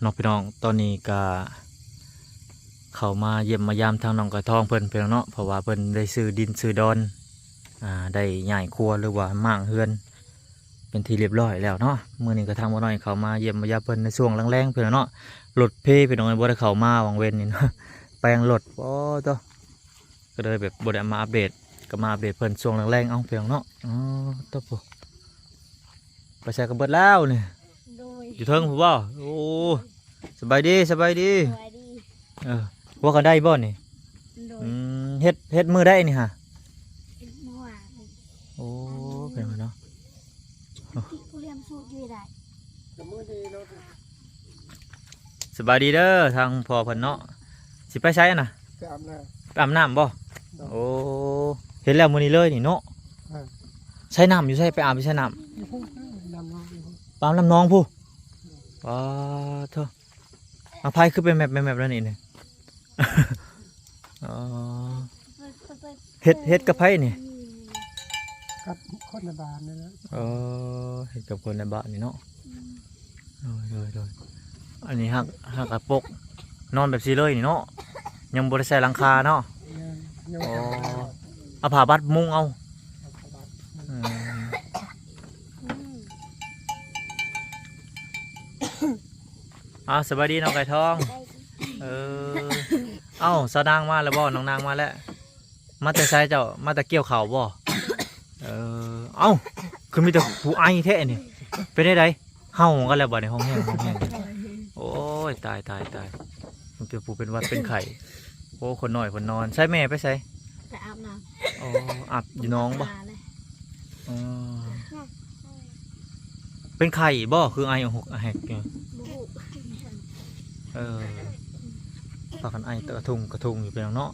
น้องพี่น้องตอนนี้ก็เขามาเยี่ยมมายามทางน้องกระทองเพิ่นเพียงเนาะเพราะว่าเพิ่นได้ซื้อดินซื้อดอนได้ใหญ่ครัวหรือว่ามั่างเฮือนเป็นที่เรียบร้อยแล้วเนาะมื้อนี้ก็ทางบ่น้อยเขามาเยี่ยมมายามเพิ่นในช่วงแรงๆเพิ่นเนาะรถเพพี่น้องบ่ได้เข้ามาวังเว้นนี่เนาะแปลงรถตัวก็เลยแบบบ่ได้มาอัปเดตก็มาอัปเดตเพิ่นช่วงแรงๆเอาเพียงเนาะตัวปุ๊ไปใส่กระเบิดแล้วนี่อยู่เทิงผู้บ่โอ้สบายดีสวัสดี ว่ากันได้บ่นี่เฮ็ดมือได้นี่ฮะเมื่อวาน โอ้เป็นไงเนาะที่กูเรียนสูตรอยู่ได้สบายดีเด้อทางพ่อเพิ่นเนาะสิไปใช้น่ะไปอาบน้ไปอาบน้ำบ่โอ้เห็นแล้วมื้อนี้เลยนี่เนาะใช้น้ำอยู่ใช่ไปอาบไปใช้น้ำำน้องปามลำน้องผู้เถอะเอาพายขึ้นไปแมปแล้วนี่เนี่ยเฮ็ดกับไผ่นี่กับคนในบ้านนี่นะเฮ็ดกับคนในบ้านนี่เนาะโดยอันนี้หักกระปกนอนแบบซีเลยนี่เนาะยังบริใส่หลังคาเนาะเอาผ้าบัดมุงเอาสวัสดีน้องไก่ทองสาวนางมาแล้วบ่น้องนางมาแล้วมาแต่ใช้เจ้ามาแต่เกี่ยวเข่าบ่คือมีแต่ผู้ไอแท้นี่เป็นได้ไดเห่ากันแล้วบ่ในห้องแห้งโอ้ยตายมันเป็นผู้เป็นวัดเป็นไข่โอ้คนหน่อยคนนอนใช้แม่ไปใช้ไปอาบน้ำอาบอยู่น้องบ่เป็นไข่บ่คือไอหกแหกปากกันไอตะกระทุงอยู่เป็นเนาะ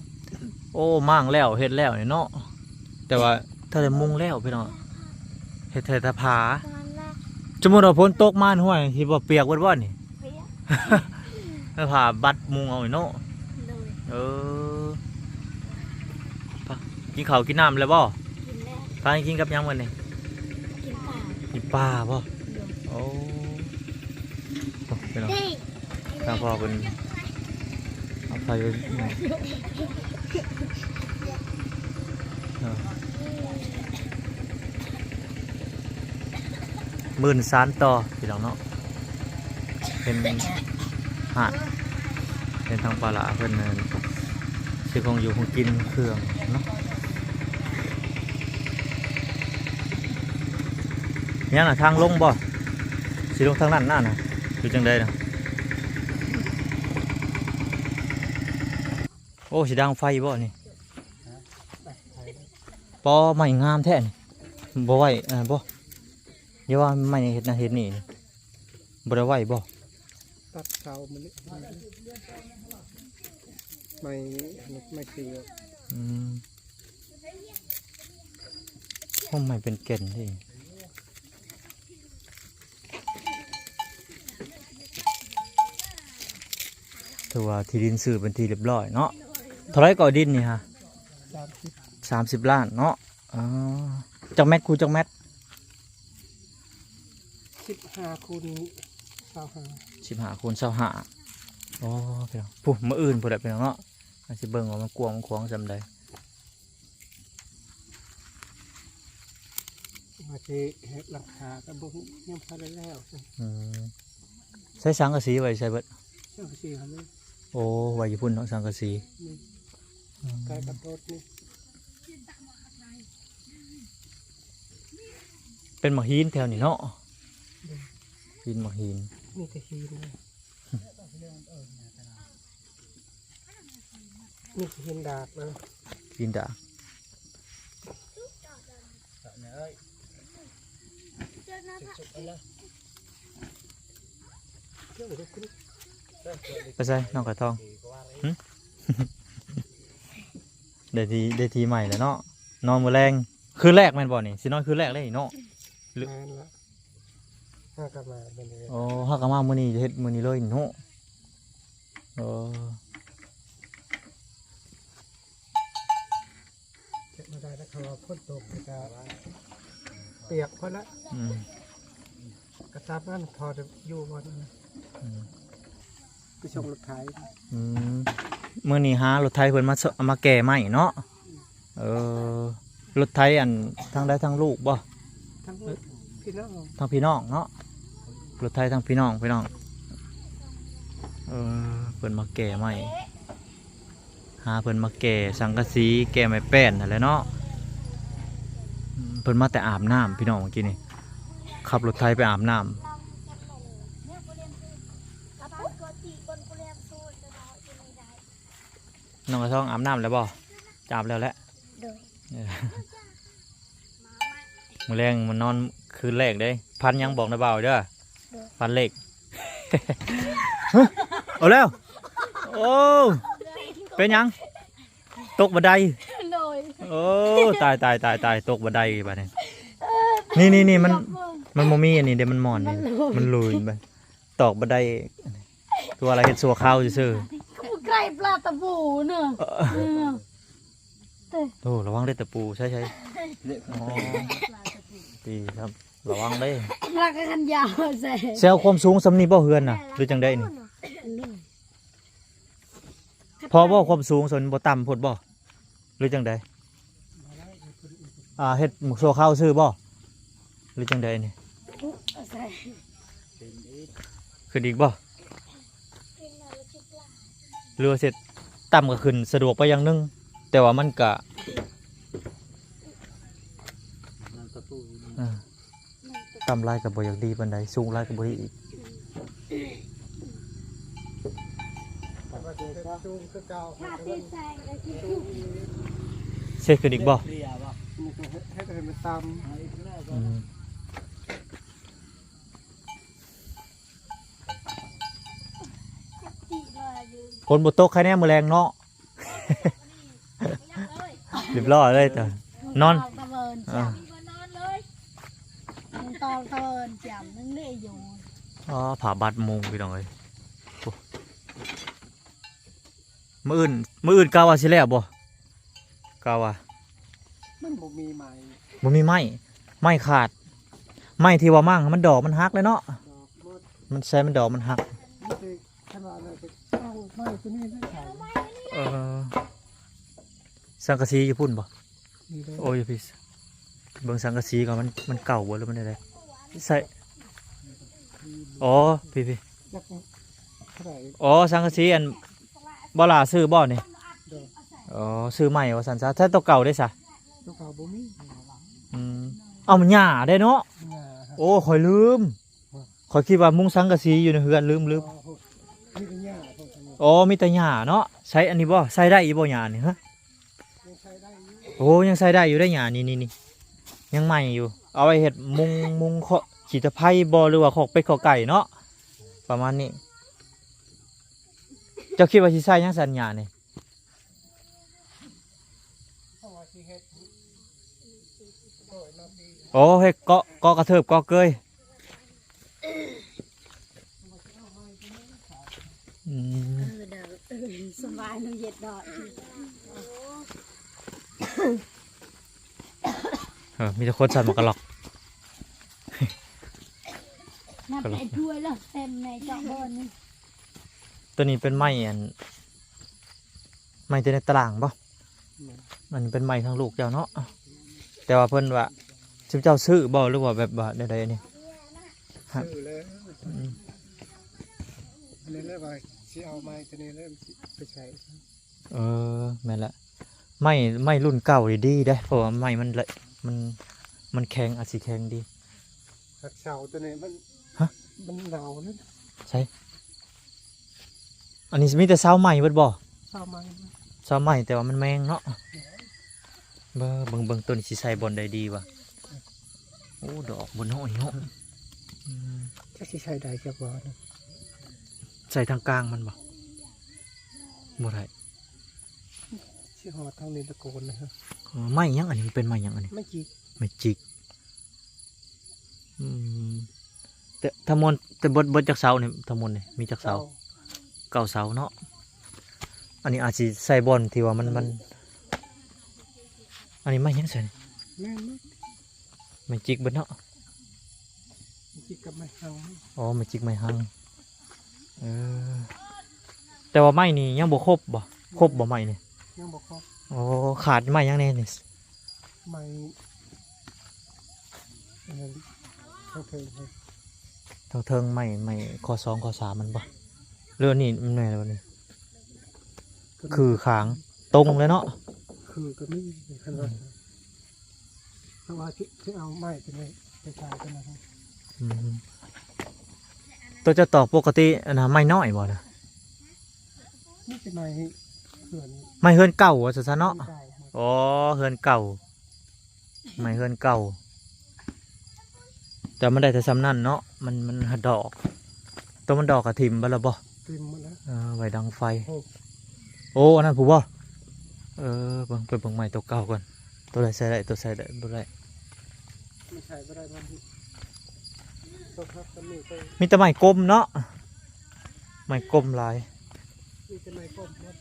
โอ้มั่งแล้วเฮ็ดแล้วเนาะแต่ว่าถ้าจะมุงแล้วพี่น้องเฮ็ดแต่ผาจมูกเราพ้นตกม่านห้วยที่บ่เปียกวัดนี่ผาบัดมุงเอาเนาะกินข้าวกินน้ำเลยบ่พากินกับยังวันนี้กินปลาบ่โอ้พี่น้องทางพ่อเป็นเอาไปมื่นซานต่อพี่น้องเนาะเป็นหาดเป็นทางปลาเพื่อนชื่อคงอยู่คงกินเครื่องเนาะเนี่ยนะทางลงบ่สิลงทางนั้นน่ะนะอยู่จังใดนะโอ้สีดังไฟบ่นี่ปอใหม่งามแท้นี่บ่ไหวบ่เดี๋ยวว่าไม่เห็นนะเห็นนี่บ่ได้ไหวบ่ตัดเสามันไม่เสียห้องใหม่เป็นเก่นที่ถือว่าที่ดินซื้อเป็นที่เรียบร้อยเนาะเท่าไรก่อดินนี่ฮะ30 ล้านเนาะจักแมทคูจักแมท15 คูณ 15 คูณ 25โอ้พี่น้องผู้มาอื่นผู้ใดพี่น้องเนาะอาจจะเบิ่งว่ามันกวางมันขวางจำได้มาที่หลังคาก็บ่ยังพอได้แล้วใช้สังกะสีไว้ใช้เบิดสังกะสีครับนี่โอ้ไว้ญี่ปุ่นเนาะสังกะสีกายกับรถนี่เป็นหมอหินแถวนี้เนาะหินหมอหินนี่ก็หินเลยนี่คือหินดากนะหินดากไปใส่น้องกระทองได้ทีใหม่แล้วเนาะนอนมือแรงคืนแรกแม่นบ่นี่สินอนคืนแรกเลยเนาะห้ากมาเป็นเลยโอ้ห้ากมามื้อนี้จะเฮ็ดมื้อนี้เลยเนาะเจ็บมาได้แล้วเขาพ่นตกจะเปียกพอละกระซับนั่นพอจะอยู่ก่อน ไปส่งรถไถ อืมมื้อนี้หารถไถเพิ่นเอามาแก่ใหม่เนาะรถไถอันทางใดทางลูกบ่ ทั้งพี่น้อง ทางพี่น้องเนาะรถไถทางพี่น้องเพิ่นมาแก่ใหม่หาเพิ่นมาแก่สังกะสีแก่ไม้แป้นนั่นแหละเนาะเพิ่นมาแต่อาบน้ำพี่น้องเมื่อกี้นี่ขับรถไถไปอาบน้ำน้องกระท่องอาบน้ำแล้วบ่จะอาบแล้วแหละ โดย มื้อแรงมันนอนคืนแรกเด้พันยังบอกนะเบาเด้อพันเล็ก เอาแล้วโอ้เป็นยังตกบันได โดย โอ้ตายตกบันไดไปนี่มันโมมี่อันนี้เดี๋ยวมันหมอนนี่มันลุยไปตอกบันไดตัวอะไรเห็ดสัวข้าวซื่อ ไก่ปลาตะบูเนอะ โอ้ระวังได้ตะปูใช่อ๋อดีครับระวังได้ ปลากันยาวใส่ เซลความสูงสำนีบ่เฮือนน่ะหรือจังได้นี่พอบ่ความสูงสนบ่ต่ำพดบ่หรือจังได้เฮ็ดหมูสัวข้าวซื่อบ่หรือจังได้นี่ ใส่ ขึ้นอีกบ่เรือเสร็จต่ำก็ขึ้นสะดวกไปอย่างนึงแต่ว่ามันก็ต่ำลายกับบ่อยากดีปานใดสูงลายกับบ่ดีอีก ถ้าตีใส่ก็คือ เช็คขึ้นอีกบ่ นี่ก็ให้ไปมันตาม อืม ตีเลยอยู่ ฝนบ่ตกใครแน่มื้อแรงเนาะ เรียบร้อยเลยจ้ะนอน ตะเวินจับนอนเลยมึงตอนตะเวินจับนึงได้อยู่ อ๋อผ่าบัดมุงพี่น้องเอ้ยโอ้มื้ออื่นกะว่าสิแล้วบ่กะว่า มันบ่มีไม้ บ่มีไม้ขาดไม้ที่ว่ามั่งมันดอกมันหักเลยเนาะ ดอกมด มันใช้มันดอกมันหัก นี่คือขนาดอะไรก็เอาไม้ตัวนี้ได้ขาย สังกะสีอยู่พุ่นบ่ นี่เลย โอ้ยพี่เบิ่งสังกะสีก่อนมันเก่าบ่หรือมันอะไรใส่อ๋อพี่ จักเท่าไหร่ อ๋อสังกะสีอันบ่ล่าซื้อบ่นี่ ดอก อ๋อซื้อใหม่ว่าซั่นซะถ้าตัวเก่าได้ซะ ตัวขาวบ่มี เอามันหญ้าได้เนาะ งา โอ้ข่อยลืมข่อยคิดว่ามุงสังกะสีอยู่ในเฮือนลืม มีแต่หญ้าพวกนี้ อ๋อมีแต่หญ้าเนาะใช้อันนี้บ่ใส่ได้อีบ่หญ้านี่ฮะ ยังใช้ได้อยู่ โอ้ยังใส่ได้อยู่ได้หญ้านี่ยังใหม่อยู่ เอาไว้เฮ็ดมุงขี้ตะไคร้บ่หรือว่าขอกเป็ดขอกไก่เนาะประมาณนี้เจ้าคิดว่าสิใส่หยังสัญญานี่ เพราะว่าสิเฮ็ดโอ้ยน้ำดี โอ้เฮ็ดเกาะกระเทิบเกาะเกยอืม เด้อสบายนึงเย็ดดอก มีแต่คนสั่นหมวกกันหรอก นับไปถ้วยแล้วเต็มในเจาะบนนี่ ตัวนี้เป็นไม้อันไม้ตัวในตารางป่ะมันเป็นไม้ทางลูกเจ้าเนาะแต่ว่าเพิ่นว่าชิเจ้าซื้อบ่หรือว่าแบบว่าใดๆนี่ ซื้อแล้วอันนี้แล้วว่าสิเอาไม้ตัวนี้แล้วไปใช้ แม่นละไม้รุ่นเก่าดีๆได้เพราะว่าไม้มันละมันแข็งอาจสิแข็งดี หักเสาตัวนี้มัน ฮะ มันเหนาเนี่ย ใช่อันนี้มีแต่เสาใหม่เบิดบ่ เสาไม้ เสาใหม่แต่ว่ามันแมงเนาะเบิ่งต้นสิใส่บนได้ดีว่ะโอ้ดอกบนน้อยเนาะ จะสิใช้ได้จักบ่นะ ใส่ทางกลางมันบ่บ่ได้ สิหอดทางนี้ตะโกนนะครับ ไม้หยังอันนี้มันเป็นไม้หยังอันนี้ ไม่จีก ไม่จิกแต่ทั้งหมดแต่บนจากเสาเนี่ยทั้งหมดเนี่ยมีจากเสาเก่าเสาเนาะอันนี้อาจจะใส่บอลที่ว่ามันอันนี้ไม่ยังใส่ แม่นมั้ย ไม่จิกเบิดเนาะ ไม่จีกกับไม้หัง อ๋อไม่จิกไม่หัง เออแต่ว่าไม้นี่ยังบ่ครบบ่ไม้นี่ ยังบ่ครบ โอ้ขาดไม้ยังแน่นี่ ไม่อันนั้นเขาเคยให้ เทิงไม้ข้อ2ข้อ3มันบ่เรื่องนี้มันแม่นบ่นี่คือขางตรงเลยเนาะ คือก็ไม่ขนาดเพราะว่าที่เอาไม้ตัวนี้ไปใช้กันนะครับ อืมตัวจะตอกปกติอันนะไม้น้อยบ่นะ นี่เป็นไม้เขื่อน ไม้เฮือนเก่าว่าซะเนาะ ใช่ครับ อ๋อเฮือนเก่าไม้เฮือนเก่าแต่มันได้แต่ซ้ำนั่นเนาะมันหัดดอกตัวมันดอกกระถิ่มบ่ละบ่ เต็มหมดแล้ว ไว้ดังไฟ โอ้ โอ้อันนั้นผู้บ่เบิ่งไปเบิ่งไม้ตัวเก่าก่อนตัวใดใส่ได้ตัวใส่ได้บ่ได้ ไม่ใช่ไม่ได้มันต้องครับตำหนิไป มีแต่ไม้กลมเนาะไม้กลมหลาย นี่จะไม่ก้มครับ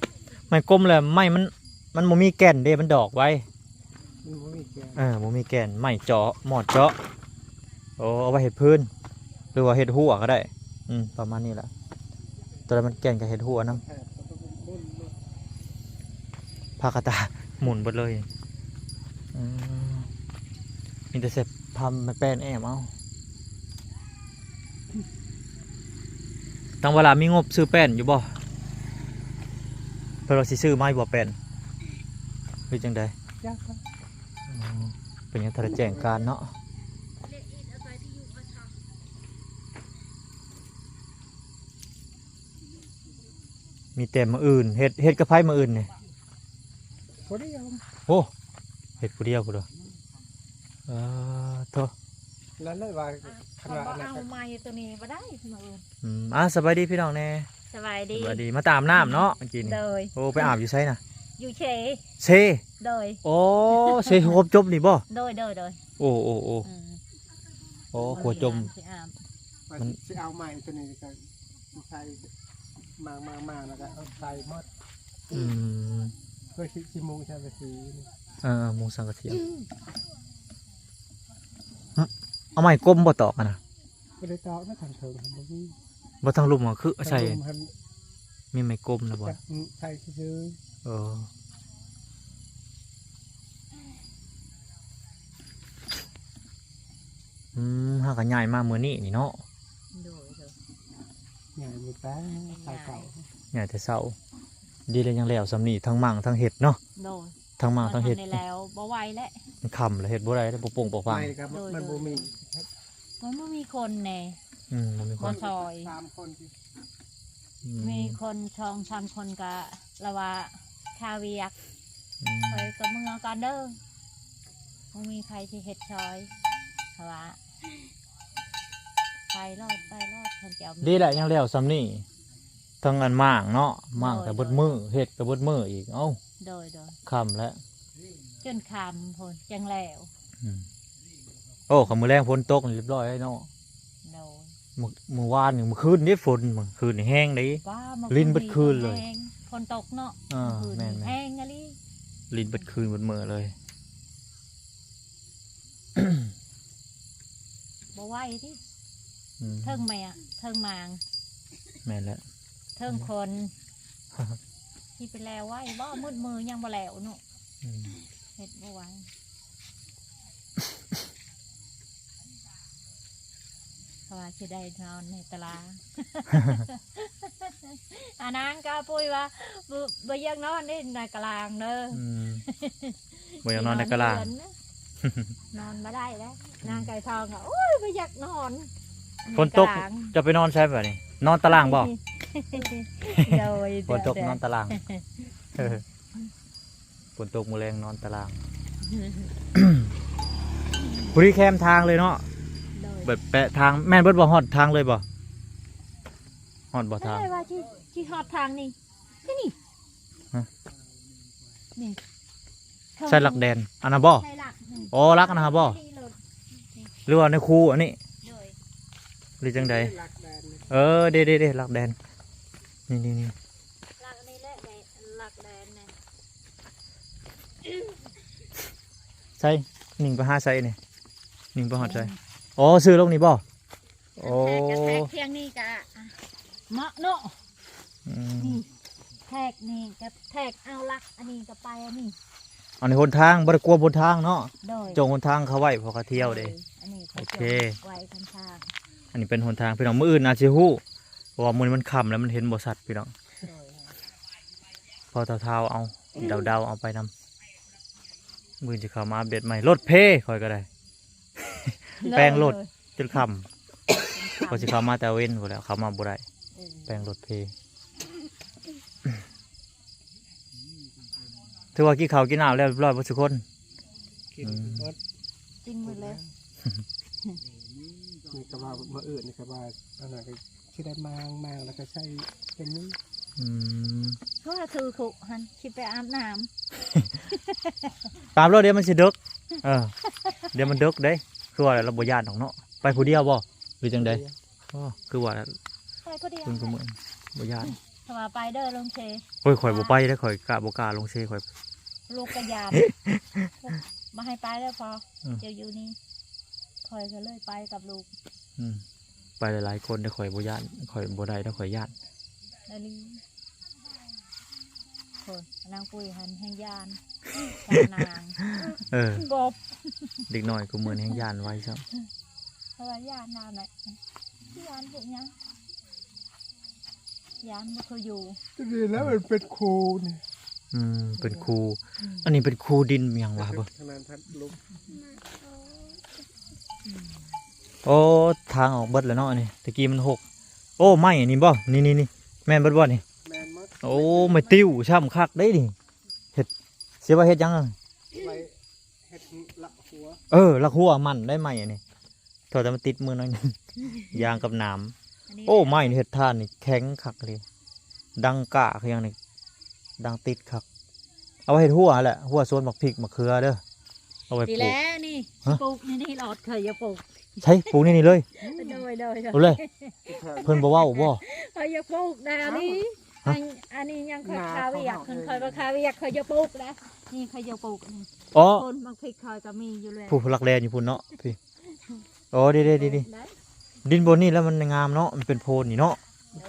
ไม้กลมแหละไม้มันบ่มีแก่นเด้มันดอกไว้ มันไม่มีแกน บ่มีแก่นไม้เจาะหมอดเจาะโอ้เอาไว้เฮ็ดพื้นหรือว่าเฮ็ดหัวก็ได้ประมาณนี้แหละตัวนั้นมันแก่นกับเฮ็ดหัวนํ แผลก็ต้องมุ่นเลย พากระตาหมุนหมดเลยมีแต่เสพพำมาแป้นแอมเอาตั้งเวลามีงบซื้อแป้นอยู่บ่เพื่อเราสิซื้อไม้บ่แป้นคือจังใด ยากครับ เป็นยังทะแจ้งการเนาะมีแต่มาอื่นเฮ็ดกระไพมาอื่นเนี่ย พอได้ยัง โอ้เฮ็ดผู้เดียวกูเด้อโทษ แล้วเลยว่าข เขา นาด บอก นั้น เอา ครับ ไม้ตัวนี้มาได้มือ สบายดีพี่น้องแน่ สบายดี สบายดีมาตามน้ำเนาะเมื่อกี้นี่ โดย โอ้ไปอาบอยู่ไสน่ะ อยู่เฉย เซ โดย โอ้เซครบจบนี่บ่ โดยโดย โอ้โอ้ขัวจม สิอาบ มันจะเอาไม้ตัวนี้กันใส่มาแล้วก็เอาใส่หมด อืม เพื่อชิมุงใช่ไหมสี หมูสังกะเสียเอาไม้กลมบ่ตอกอะนะ ไม่ได้ตอกนะทางเถิงมันมี บ่ทางลุ่มอ่ะคือใส่ มัน มีไม้กลมนะบ่ ใส่ซื้อ เออหากันใหญ่มากมื้อนี้นี่เนาะ โดย ใหญ่มีแป้งใส่เก่า ใหญ่แต่เช้าดีเลยยังแล้วสำนีทั้งมั่งทั้งเห็ดเนาะ โดย ทั้งมั่งทั้งเห็ด ในแล้วบ่ไหวแล้ว มันคำแล้วเห็ดบ่ได้แล้วบ่โป่งบ่ฟัง ไม่ครับมันบูมี มันไม่มีคนแน่ มันมีค บ่ น ซอย 3 คนที่ มีคนช่อง3 คนกะละว่าคาเวียก อืม ไปกับเมืองกันเด้อบ่มีใครที่เฮ็ดซอยเพราะว่าไปรอดคนเจ้า ดีแหละยังแล้วสำนีทั้งอันมั่งเนาะมั่งแต่เบิดมือเห็ดก็เบิดมืออีกเอ้า โดย คำแล้ว จนคำพุ่นจังแล้ว โอ้ขมือแรงฝนตกนี่เรียบร้อยแล้วเนาะ โดย มื้อวานนี่มื้อคืนนี่ฝนมื้อคืนนี่แห้งเด้ ว่ามา ลิ้นเบิดคืนเลย แห้งฝนตกเนาะ คืน แม่น แห้งอะลิ ลิ้นเบิดคืนเบิดมื้อเลย บ่ไหวที่ อืม เทิงแม่เทิงมาง แม่นแล้ว เทิงคน ที่ไปแล้วไหวบ่มืดมือยังบ่แล้วเนาะ อืม เฮ็ดบ่ไหวเพราะว่าสิได้นอนในตาราง อันนั้นก็ปุ้ยว่าบ่อยากนอนในตารางเด้อ บ่อยากนอนในกะลา สินอนเรือนนะ นอนมาได้แล้วนางไก่ทองอ่ะโอ้ยไม่อยากนอน ฝนตก ใาราง จะไปนอนใช่ป่ะนี่นอนตารางบ่ โดย ฝนตกนอนตารางฝนตกมื้อแรงนอนตารางบริแคมทางเลยเนาะ โดย แบบแปะทางแม่นเบิดบ่ฮอดทางเลยบ่ฮอดบ่ทาง ได้ว่าที่ฮอดทางนี่นี่ ฮะ นี่ ใช่หลักแดนอันนั้นบ่ ใช่หลัก อ๋อหลักอันนะครับบ่ นี่เลย หรือว่าในคูอันนี้ โดย หรือจังใด หลักแดน เด้หลักแดนนี่ หลักนี่แหละหลักแดนเนี่ย ใช่นิ่งไปหาใส่นี่นิ่งไปฮอดใส่อ๋อซื้อลงนี่บ่โอ้ กระแทกเที่ยงนี่กะ เนาะเนาะ อืม นี่แทกนี่กับแทกเอาลักอันนี้กับไปอันนี้ อันนี้หนทางบ่ได้กลัวบนทางเนาะ โดย จงหนทางเขาไว้พอเขาเที่ยวเด้ อันนี้เขา โอเค จงไว้คันทาง อันนี้เป็นหนทางพี่น้องมื้ออื่นอาจสิฮู้เพราะว่ามื้อนี้มันค่ำแล้วมันเห็นบ่ชัดพี่น้อง โดย พอเท้าๆเอาเดาๆเอาไปนำมื้อจะเข้ามาอัปเดตใหม่รถเพคอยก็ได้ แปลงรถ จนค่ำพอสิเข้ามาแต่เว้นพุ่นแล้วเข้ามาบ่ได้แปลงรถเพถือว่ากินข้าวกินน้ำแล้วเรียบร้อยบ่ทุกคน กินวัด กินหมดเลย นี่กระบามาเอิดนี่กระบาอันนั้นก็ที่ได้มางแล้วก็ใช้เป็นนี้ อืม เพราะว่าคือขุหันคิดไปอาบน้ ตามรถเดี๋ยวมันสิดึกเดี๋ยวมันดึกเด้คือว่าเราบ่ย่านดอกเนาะไปผู้เดียวบ่หรือจังได๋อ๋อคือว่า ำไปก็เดียว เพิ่นก็เหมือนบ่ย่าน ถ้าว่าไปเด้อลงเช โอ้ยข่อยบ่ไปเด้อข่อยกะบ่กล้าลงเซข่อย ลูกกระยาน มาให้ไปแล้วพอ อืม เดี๋ยวอยู่นี่คอยก็เลยไปกับลูก อืมไปหลายๆคนเด้อข่อยบ่ย่านข่อยบ่ได้เด้อข่อยย่าน แล้วนี่คนนางปุยหันแห่งยานนาง กบ เด็กน้อยก็เหมือนแห่งย่านไว้ซะ เพราะว่ายานนานแหละยานเห็นยังยานมันคืออยู่ ก็ดีแล้วมันเป็นครูนี่ เป็นครูอันนี้เป็นครูดินหยังวะบ่ ขนาดพัดลุก โอ้ทางออกเบิดแล้วเนาะอันนี้ตะกี้มันหกโอ้ไม้อันนี้บ่นี่แม่นเบิดบ่นี่ แมนมัด โอ้ไม่ติ้วช่ำคักได้ดิเฮ็ดเสียว่าเฮ็ดหยังอะ ไว้เห็ดละหัว ลักหัวมันได้ไหมอันนี้ถอดแต่มันติดมือหน่อยหนึง ยางกับหนาม อันนี้ โอ้ไม้นี่เฮ็ดท่านนี่แข็งคักเลยดังกะคือหยังนี่ดังติดคักเอาไว้เฮ็ดหัวแหละหัวสวนบักพริกมะเขือเด้อเอาไว้ป ดี ลูก แล้วนี่ ฮะ ปลูกนี่หลอดเคยอย่าปลูก ใช่ปลูกนี่เลย โดยโดย เอาเลยเพิ่นบ่เว้าบ่ เคยอย่าปลูกนะอันนี้ ฮะ อันนี้ยังเคยคาเวียกเคยมาคาเวียกเคยอย่าปลูกนะนี่เคยอย่าปลูกนี่ อ๋อ คนบางพริกเคยก็มีอยู่แล้ว ผู้หลักแลนอยู่พุ่นเนาะพี่โอ้ดีๆ ได้ ดินบนนี่แล้วมันงามเนาะมันเป็นโพนนี่เนาะ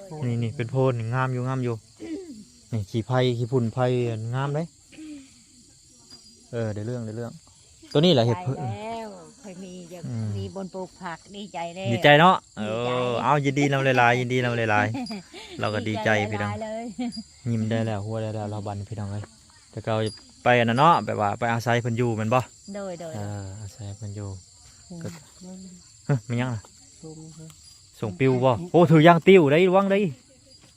โดย นี่เป็นโพนนี่งามอยู่นี่ขี้ไผ่ขี้ฝุ่นไผ่งามเลยได้เรื่องตัวนี้แหละเห็ด ใจ เพิ่น แล้วเคยมีอย่าง อืม มีบนปลูกผักดีใจแล้ว ดีใจเนาะ ดีใจ เอายินดีนำหลายๆยินดีนำหลายๆเราก็ดีใจพี่น้อง หลายๆเลย ยิ้มได้แล้วหัวได้แล้วเราบันพี่น้องเลยแต่เราไปอันนั้นเนาะแบบว่าไปอาศัยเพิ่นอยู่แม่นบ่ โดยโดย อาศัยเพิ่นอยู่ ก็ มัน ไม่ยังล่ะ ซุ่มครับ ส่งปิวบ่โอ้ถือยางติ้วได้ระวังได้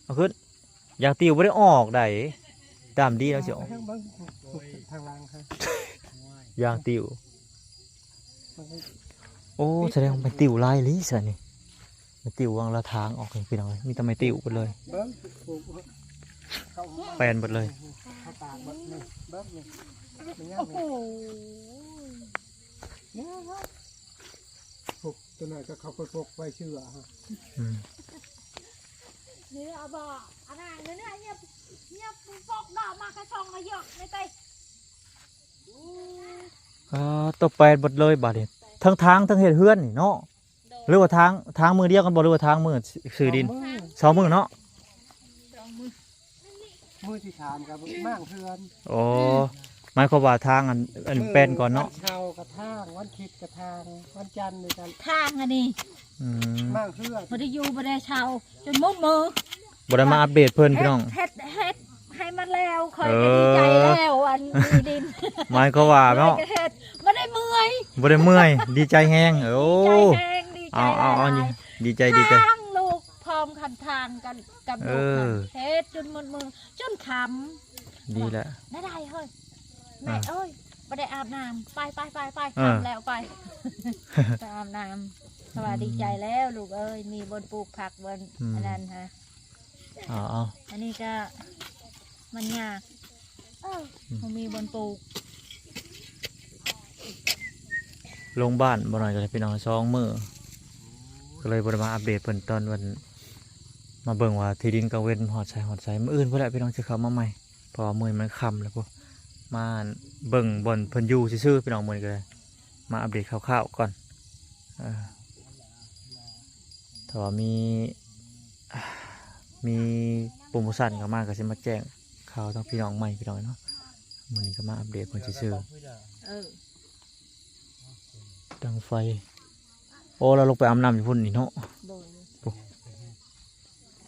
เอาขึ้นยางติ้วบ่ได้ออกได้ตามดีแล้วสิออก ทางบางทางล่างครับ ยางติ้ว มันก็ โอ้แสดงว่าเป็นติ้วลายลิสนี่เป็นติ้ววางละทางออกเลยพี่น้องเลยมีแต่ไม้ติ้วหมดเลย เบิ้งปลูกเข้า แปลนหมดเลย เข้าตากเบิ้งนี่เบิ้งนี่มันง่าย โอ้โห เนี่ยครับปลูกตัวไหนก็เขาไปปลูกไว้เชื่อฮะ อืม นี่เอาบ่อันนั้นเนี่ยปลูกดอกมากระชองมาเยอะไม่ไกล ตัวแปลนหมดเลยบาดนี้ทั้งทางทั้งเห็ดเฮือนนี่เนาะหรือว่าทางมือเดียวกันบ่หรือว่าทางมือสื่อดินสองมือเนาะ สองมือ มือที่สามครับมากเพื่อน โอ้หมายความว่าทางอันแปลนก่อนเนาะ วันเช้ากระทางวันคิดกระทางวันจันทร์ในการ ทางอันนี้ อืม มากเพื่อน พอได้อยู่พอได้เช่าจนมุดมือ บ่ได้มาอัปเดตเพิ่นพี่น้อง เฮ็ดให้มันแล้วคอยก็ดีใจแล้วอันมีดิน หมายความว่าเนาะ คอยก็เฮ็ดไม่ได้เมื่อย บ่ได้เมื่อยดีใจแฮงโอ้ ดีใจแห้งดีใจ เอา หลาย ดีใจ ทางลูกพร้อมคันทางกันกับลูก เอ นั่น อ เฮ็ดจนมุดมือจนข ดีแหละ ำได้เฮ้ยแม่เอ้ยไม่ได้อาบน้ำไป อ่า ทำแล้วไป ไปอาบน้ำสวัสดีใจแล้วลูกเอ้ยมีบนปลูกผักบนอันนั้นฮะ เอา อันนี้ก็มันยากมันมีบนปลูก ลงบ้านบ่หน่อยก็เลยพี่น้อง2มื้อก็เลยบ่ได้มาอัปเดตเพิ่นตอนวันมาเบิ่งว่าที่ดินกังเว้นฮอดใส่มื้ออื่นพุ่นแหละพี่น้องสิเข้ามาใหม่เพราะว่ามื้อนี้มันค่ำแล้วพวกมาเบิ่งบ่อนเพิ่นอยู่ซื่อๆพี่น้องมื้อนี้ก็เลยมาอัปเดตคร่าวๆก่อนถ้าว่ามี มีโปรโมชั่นเข้ามาก็สิมาแจ้งข่าวทั้งพี่น้องใหม่พี่น้องเนาะมื้อนี้ก็มาอัปเดตเพิ่นซื่อ เออ ๆดังไฟโอ้เราลงไปอาบน้ำอยู่พุ่นนี่เนาะ โดย โอ้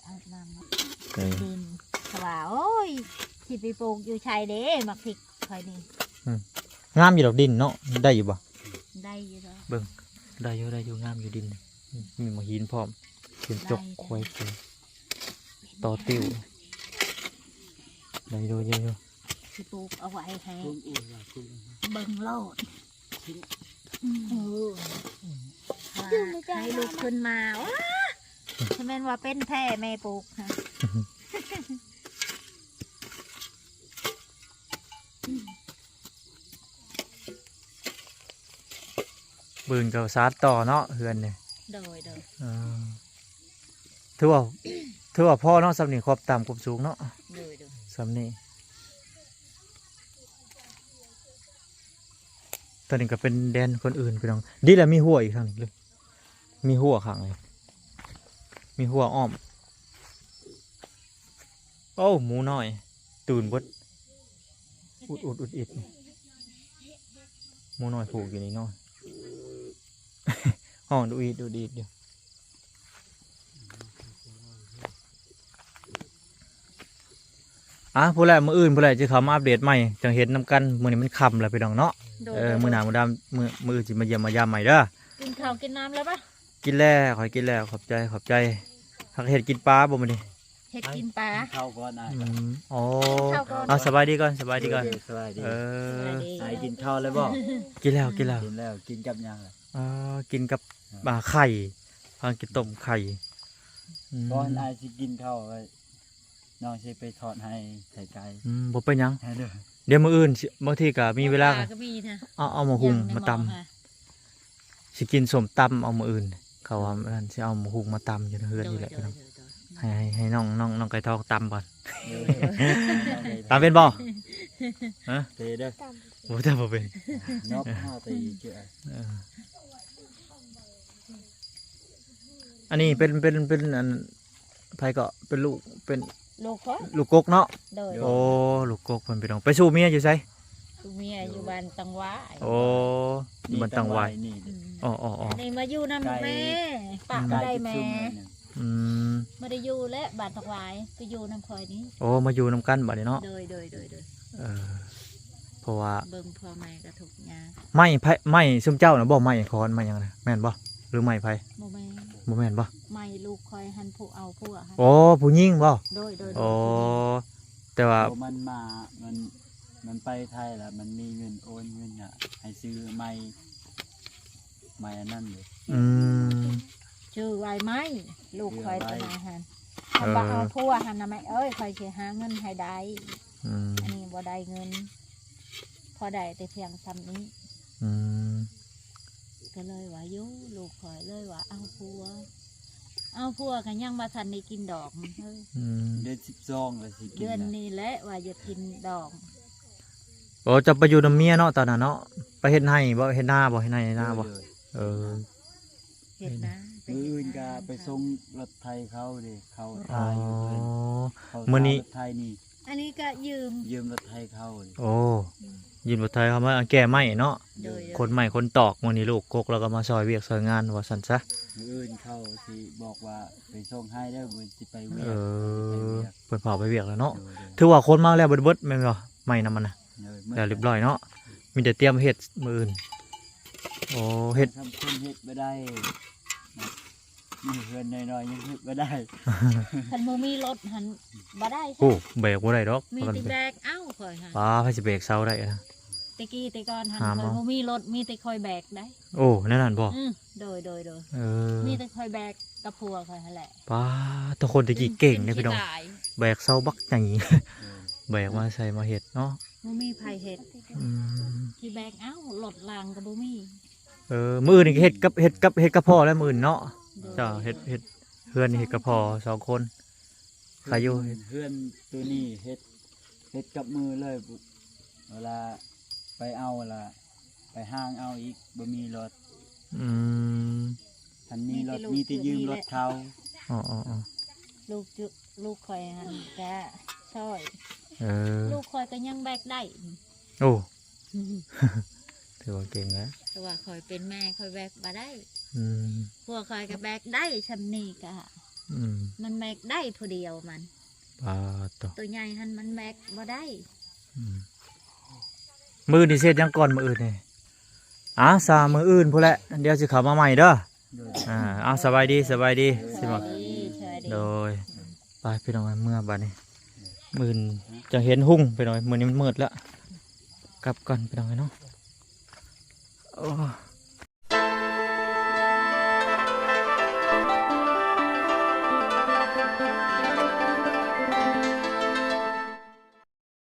อาบน้ำ เออ ดินสว่าโอ้ยที่ไปปลูกอยู่ชายเด้มักพริกคอยนี่ งามอยู่ดอกดินเนาะได้อยู่บ่ ได้อยู่แล้ว ได้อยู่งามอยู่ดินมีหมอหินพร้อมเป็นจกควายเลยต่อติ้วได้อยู่เยอะ ที่ปลูกเอาไว้ให้ กุ้งอุ่นละกุ้ง เบิ่งโลดให้ลูกขึ้นมาว้าฉันแม่นว่าเป็นแท้แม่ปลูกค่ะ ๆบืนกับซาดต่อเนาะเฮือนเนี่ย โดย เออถือว่าถือว่าพ่อเนาะสำนีขอบต่ำขอบสูงเนาะ โดย สำนีตอนนี้ก็เป็นแดนคนอื่นไปน้องดีแล้วมีหัวอีกทางหนึงเลยมีหัวข้างเลยมีหัวอ้อมโอ้หมูน้อยตื่นบดอุดอิดหมูน้อยผูกอยู่นี่เนาะ ห้องดูอีดอยู่ผู้แรกมืออื่นผู้แรกจะเขามาอัปเดตใหม่จังเห็นน้ำกันมือนี้มันคำแล้วไปน้องเนาะ โดย มือหนามือดำมืออื่นจิมาเยี่ยมมายามใหม่เด้อ กินข้าวกินน้ำแล้วปะ กินแล้วขอกินแล้วขอบใจหักเห็ดกินปลาบ่มันนี่ เห็ดกินปลา เข้าก่อนนะ อ๋อ ข้าวก่อน เอาสบายดีก่อนสบายดีก่อน สบายดี เออ ไอ้กินข้าวเลยบ่ กินแล้ว กินแล้วกินกับยัง กินกับไข่พางกินต้มไข่อืม ก่อนไอ้สิกินข้าวไว้น้องสิไปทอดให้ใส่ไก่ บ่เป็นหยัง ให้เด้อ เดี๋ยวมืออื่นสิบางทีก็มีเวลา ป ก็ ก็มีนะ เอามาหุง ย่งใน มา หอ ต ค่ะ ำสิกินสมตำเอามืออื่น เขาว่านั่นสิเอามาหุงมาตำอยู่ในเฮือนนี่แหละพี่น้องให้น้องไก่ทองตำก่อน ตำเป็นบ่ฮะ เตเด้อ บ่จะบ่เป็น นกข้าวตีเจือ เอออันนี้เป็นอันไผก็เป็นลูกเป็น ลูกเขา ลูกกกเนาะ โดย โอ้ลูกกกเพิ่นพี่น้องไปสู่เมียอยู่ไส ลูกเมียอยู่บ้านตังหวะ โอ้มันตังไว นี่ อ๋อ นี่มาอยู่นำแม่ปะ อืม มาได้แม่ อืม ไม่ได้อยู่และบ้านตังหวายไปอยู่นำคอยนี้ โอ้มาอยู่นำกันบัดนี้เนาะ โดย เออเพราะว่า เบิ่งพ่อแม่ก็ถูกยา ไม่ซุมเจ้าน่ะบ่ไม่คอนไม่หยังนะแม่นบ่หรือไม่ไผ โมแม่ บ่แม่นบ่ ไม่ลูกคอยหันผู้เอาผู้อะค่ะ โอ้ผู้หญิงบ่ โดย โอ้แต่ว่า มันมามันไปไทยแล้วมันมีเงินโอนเงินอ่ะให้ซื้อไม้อันนั้นเลย อืม ชื่อไว้ไหมลูกคอยตัวนาหัน เออ เอาบ่เอาผู้อะหันนะแม่เอ้ยคอยสิหาเงินให้ได้ อืม อันนี้บ่ได้เงิน พอได้แต่เพียงซ้ำนี้ อืม ก็เลยว่าอยุลูกคอยเลยว่าเอาผัวกันยังมาทันได้กินดอกเฮ้ย อืม เดือน12แล้วสิกิน เดือน น่ะ นี้แหละว่าจะกินดอก โอ้จะไปอยู่นำเมียเนาะตอนนั้นเนาะไปเฮ็ดให้บ่เฮ็ดนาบ่เฮ็ดนาบ่ เลย เออ เห็ดนะ มืออื่นก็ไปส่งรถไทยเขาดิเขา อ๋อ ทายอยู่เพิ่นเขา มื้อนี้ รถไทยนี่ อันนี้ก็ยืม ยืมรถไทยเขาดิ โอ้ยินบ่ไทยเขามาแก้ไม้เนาะ โดย คนใหม่คนตอกมื้อนี้ลูกกกแล้วก็มาซอยเวียกซอยงานว่าซั่นซะ มืออื่นเขาสิบอกว่าไปส่งให้ได้อมือสิไปเวีย เอก อ ไปเวียก เพิ่นเผาไปเวียกแล้วเนาะ โดย ถือว่าคนมาแล้วเบิดๆแม่นบ่ไม่นำมันน่ะ โดยมื่ แล้วเรียบร้อยเนาะมีแต่เตรียมเฮ็ดมื้ออื่นโอ้เฮ็ด ทำคนเฮ็ดบ่ได้นะมีเพื่อนน้อยๆยังเฮ็ดบ่ได้ คันโมมีรถหันบ่ได้ โอ้เบรกบ่ได้ดอก มี พากัน แติ ไป แบกเอ้าคอยหัน ป้าให้สิเบรกเซาได้นะ ตะกี้แตะก่อนหัน หา ค หม อ อ ยโมมีรถมีแต่คอยแบกได้ โอ้แน่นอนบ่ โดย เออ มีแต่คอยแบกกับพัวคอยหันแหละ ป้าทุกคนตะกี้เก่งเนี่ยพี่น้อง ขี้ตาย แบกเซาบักใหญ่ เออ แบกมาใส่มาเฮ็ดเนาะ โมมีไผเห็ด อืม ที่แบกเอ้าหลดลางกับโมมี เออมื้ออื่นนี่ก็เฮ็ดกับพ่อแล้วมื้ออื่นเนาะ โดย จ้าเฮ็ดเพื่อนนี่เฮ็ดกับพ่อสองคนใครอยู่ เพื่อนตัวนี้เฮ็ดกับมือเลยเวลาไปเอาล่ะไปห้างเอาอีกบ่มีรถ อืม ทันมีรถมีแต่ยืมรถเขา อ๋อ ลูกคอยหันแกช่อย เออ ลูกคอยก็ยังแบกได้ โอ้ถือว่าเก่งแล้ว แต่ว่าคอยเป็นแม่คอยแบกมาได้ อืม พวกคอยก็แบกได้ชำนีกะ อืม มันแบกได้ผู้เดียวมัน ปลาตัว ตัวใหญ่หันมันแบกมาได้ อืมมือนี่เสร็จยังก่อนมืออื่นนี่สามมืออื่นพู้นแหละเดี๋ยวสิเข้ามาใหม่เด้อ โดย สบายดีสบายดี ส สิบ วั อก สดีสวัสดี โดยไปพี่น้องเมื่อบัดนี้มื่นจะเห็นหุ่งไปหน่อยมือนี้มันมืดแล้วกลับก่อนพี่น้องเนาะโอ้